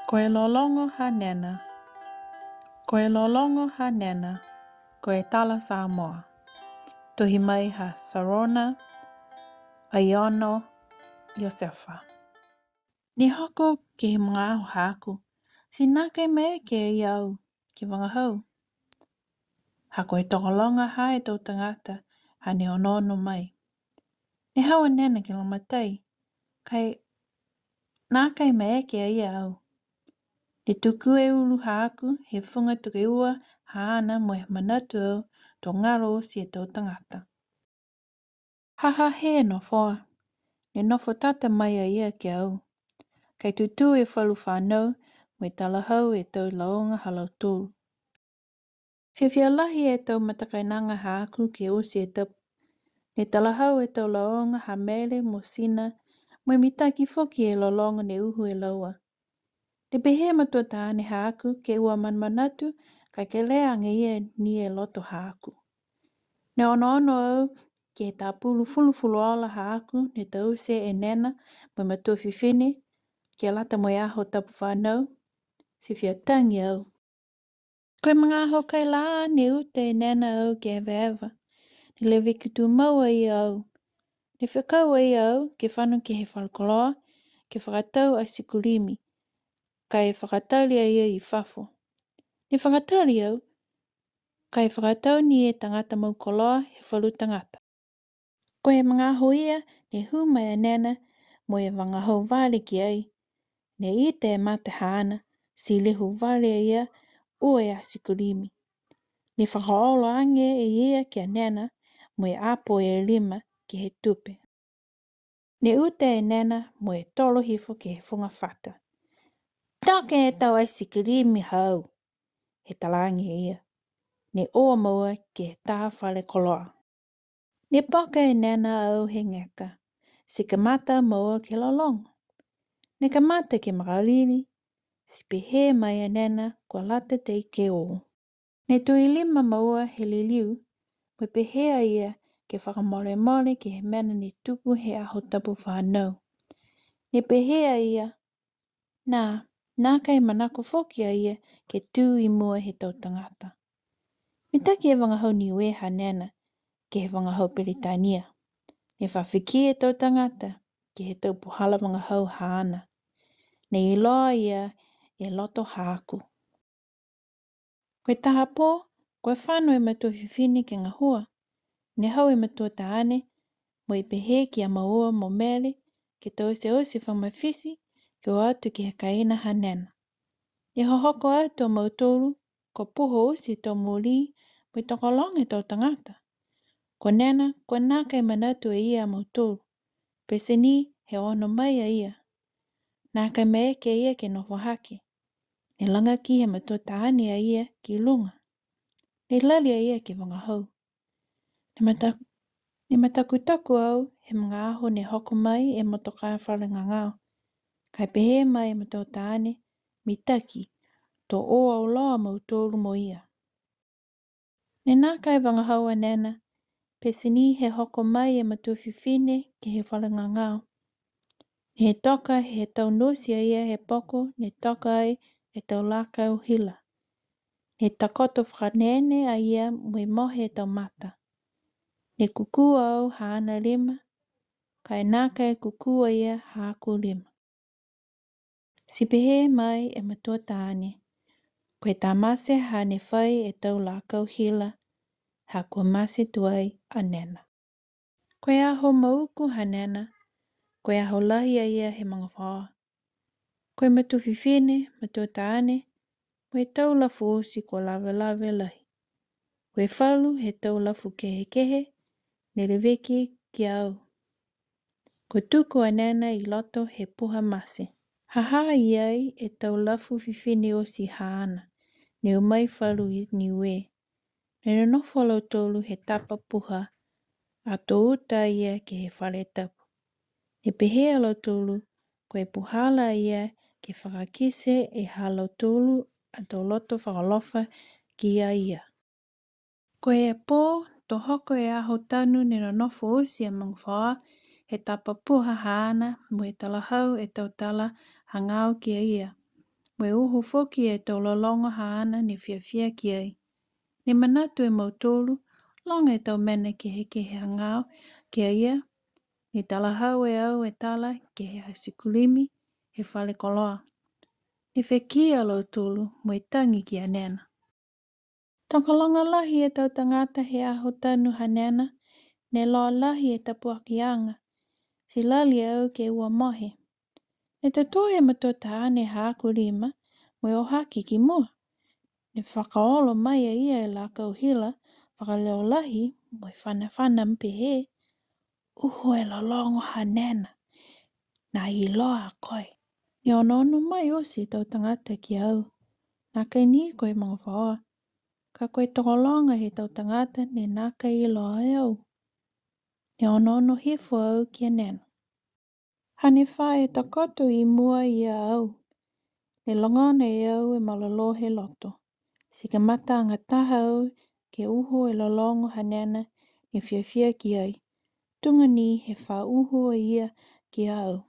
Koe lolongo ha nena, koe lolongo ha nena, koe tala Samoa. Tohi mai ha Sarona, Aiono, Iosefa. Ni hoko ke he mga aho haku, si nā kei mai ke iau ki wangahau. Ha koe tokolonga ha e tau tangata, ha ne onono mai. Ni hawa nena ki lamatai, kai nā kei mai ke iau. Te tuku e ulu hāku, he whunga tuke ua haana mo he manatu au tō ngaro si e tō tangata. Haha he no whoa, ne nofo tata mai a ia ki au. Kei tutu e whalu whanau, mo e talahau e tau laonga halau tūru. Whiawhia lahi e tau matakainanga hāku ki osi e tapu. Ne talahau e tau laonga ha mele mo sina, mo e mitaki whoki e lolonga ne uhu e laua. Te pehe matua tāne hāku ke ua manmanatu kai ke leanga ia ni e loto hāku. Ne ono au ke tā pulu fulu ala hāku ne tau se e nena mo matua whiwhine ke lata mo e aho tapu whanau si whia tangi au. Koe mga aho kai la ne ute e nena au ke ewa. Ne le wikitu maua i au. Ne whakau i au ke whanu ke he whalkoloa ke whakatau a sikurimi. Kai whakatauri ia i whafo. Ni whakatauri au, kai whakatau ni e tangata maukoloa he whalu tangata. Ko he mga aho ia, ne humai a nena mo e wangahau vale ki ai. Ne i te e mate haana, si lehu vale ia ua e asikurimi. Ni whakaolo ange e ia ki a nena mo e apo e lima ki he tupe. Ne ute e nena mo e tolo hifo ki he whunga whata. Take e tau ai sikurimi hau, he talangi ia. Ne oa maua ki he tā whale koloa. Ne poka e nena au he ngeka, si ka mata maua ki lolonga. Ne ka mata ki makariri, si pehe mai a nena kua lata te ike o. Ne tui lima maua he liliu, mo pehea ia ke whakamole mole ki he mena ni tupu he aho tapu whanau. Ne pehea ia, nā kai manako whoki a ia ke tū i mua he tau tangata. Mitaki e wangahau ni weha nena ke he wangahau Peritania. Ne whawhiki e tau tangata ke he tau puhala wangahau haana. Ne i loa ia e loto hāku. Koe taha pō, koe whānau e matua whiwhine ke ngā hua. Ne hau e matua tāne, mo i pehe ki a maua mo mele ke tau se osi whamawhisi ke o atu ki he kaina ha nena. Ne hohoko au tō mautoru, ko puho osi tō mōli, mo i tokolonga tō tangata. Ko nena, ko nā kai manatu e ia mautoru. Pese ni he ono mai a ia. Nā kai mea ke ia ke nofo hake. Ne langa ki he matua tāne a ia ki lunga. Ne lali a ia ke wangahau. Ne matakutaku au he mga aho ne hoko mai e motoka whare ngangao. Kai pehe mai e matua tāne, mitaki, tō oa o loa mautoru mo ia. Ne nā kai wangahau a nena, pese ni he hoko mai e matua whiwhine ke he whare ngangao. Ne he toka he tau nosi a ia he poko, ne toka ai e tau laka o hila. Ne takoto whanene a ia mui mohe e tau mata. Ne kukua au haana lima, kai nā kai kukua ia hāku lima. Si pehe mai e matua tāne, koe tā mase ha ne whai e tau laka o hila, ha kua mase tuai a nena. Koe aho mauku ha nena, koe aho lahi a ia he mga whaa. Koe matua whiwhine, matua tāne, mo e tau lafu osi ko lawe lahi. Koe whalu he tau lafu kehe, ne reweki ki au. Ko tuku a nena i loto he puha mase. Haha iai e tau lafu whiwhine osi haana, ne umai whalu i ni we. Ne nofo lau tolu he tapa puha, a tō uta ia ke he whare tapu. Ne pehea lau tolu, koe puhala ia ke whakakise e halau tolu a tō loto whakalofa ki a ia. Koe e pō, tō hoko e aho tanu ne nofo osi a mangwhaa, he tapa puha haana mo e talahau e tau tala hangau ki a ia. Mwe uhu foki e tau lolongo haana ni whiawhia ki ai. Ni manatu e mautolu, longa e tau mene ki heke hea ngāo ki a ia, ni tala hau e au e tala ki he hasikulimi he whale koloa. Ni whekia alo tulu mwe tangi ki a nena. Takalonga lahi e tau tangata he aho tanu ha nena, ne loa lahi e tapu akianga, si lali au ke ua mohe. Ne tatua e matota ane ha aku lima, mwe o haki ki mua. Ne whakaolo mai a ia e la kauhila, whakaleo lahi, mwe whana mpe he, uhu e lolongo ha nena, na I loa a koe. Ni ono mai osi tau tangata ki au, na kai ni koe mga whaoa, ka koe tokolonga he tau tangata ne nā kai I loa e au. Ni ono hifo au ki a nena. Hane whae takoto I mua I au, ne longona e au e malolo he loto. Sika mata anga taha au ke uhu e lolongo ha nena ni whiawhia ki ai. Tunga ni he wha uhu a ia ki au.